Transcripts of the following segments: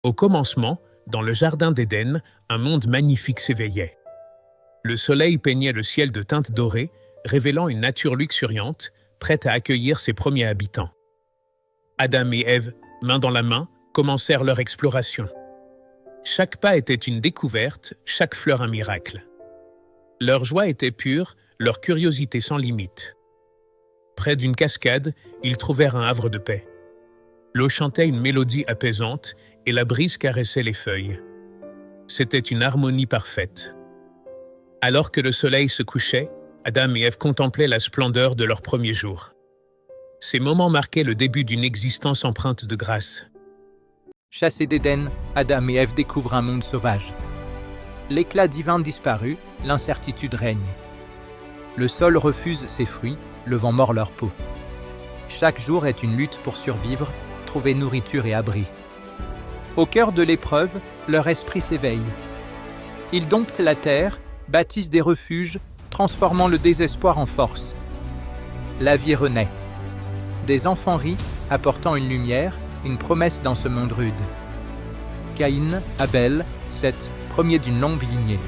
Au commencement, dans le jardin d'Éden, un monde magnifique s'éveillait. Le soleil peignait le ciel de teintes dorées, révélant une nature luxuriante, prête à accueillir ses premiers habitants. Adam et Ève, main dans la main, commencèrent leur exploration. Chaque pas était une découverte, chaque fleur un miracle. Leur joie était pure, leur curiosité sans limite. Près d'une cascade, ils trouvèrent un havre de paix. L'eau chantait une mélodie apaisante et la brise caressait les feuilles. C'était une harmonie parfaite. Alors que le soleil se couchait, Adam et Ève contemplaient la splendeur de leur premier jour. Ces moments marquaient le début d'une existence empreinte de grâce. Chassés d'Éden, Adam et Ève découvrent un monde sauvage. L'éclat divin disparut, l'incertitude règne. Le sol refuse ses fruits, le vent mord leur peau. Chaque jour est une lutte pour survivre, trouver nourriture et abri. Au cœur de l'épreuve, leur esprit s'éveille. Ils domptent la terre, bâtissent des refuges, transformant le désespoir en force. La vie renaît. Des enfants rient, apportant une lumière, une promesse dans ce monde rude. Caïn, Abel, Seth, premiers d'une longue lignée.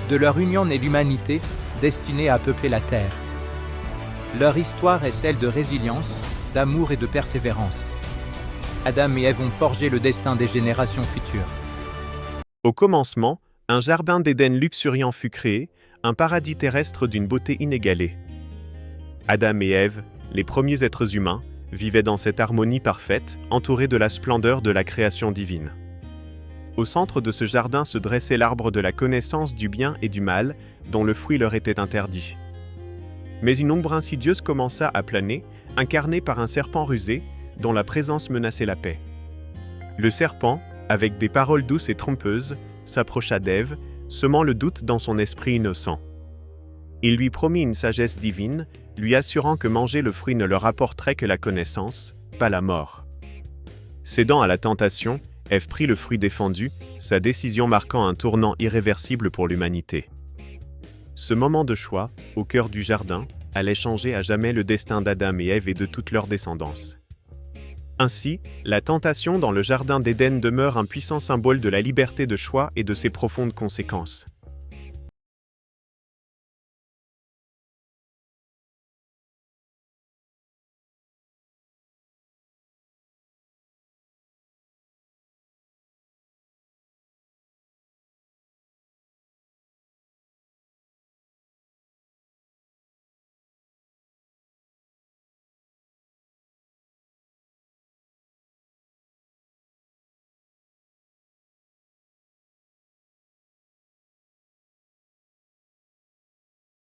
De leur union naît l'humanité, destinée à peupler la terre. Leur histoire est celle de résilience, d'amour et de persévérance. Adam et Ève ont forgé le destin des générations futures. Au commencement, un jardin d'Éden luxuriant fut créé, un paradis terrestre d'une beauté inégalée. Adam et Ève, les premiers êtres humains, vivaient dans cette harmonie parfaite, entourés de la splendeur de la création divine. Au centre de ce jardin se dressait l'arbre de la connaissance du bien et du mal, dont le fruit leur était interdit. Mais une ombre insidieuse commença à planer, incarnée par un serpent rusé, dont la présence menaçait la paix. Le serpent, avec des paroles douces et trompeuses, s'approcha d'Ève, semant le doute dans son esprit innocent. Il lui promit une sagesse divine, lui assurant que manger le fruit ne leur apporterait que la connaissance, pas la mort. Cédant à la tentation, Ève prit le fruit défendu, sa décision marquant un tournant irréversible pour l'humanité. Ce moment de choix, au cœur du jardin, allait changer à jamais le destin d'Adam et Ève et de toute leur descendance. Ainsi, la tentation dans le jardin d'Éden demeure un puissant symbole de la liberté de choix et de ses profondes conséquences.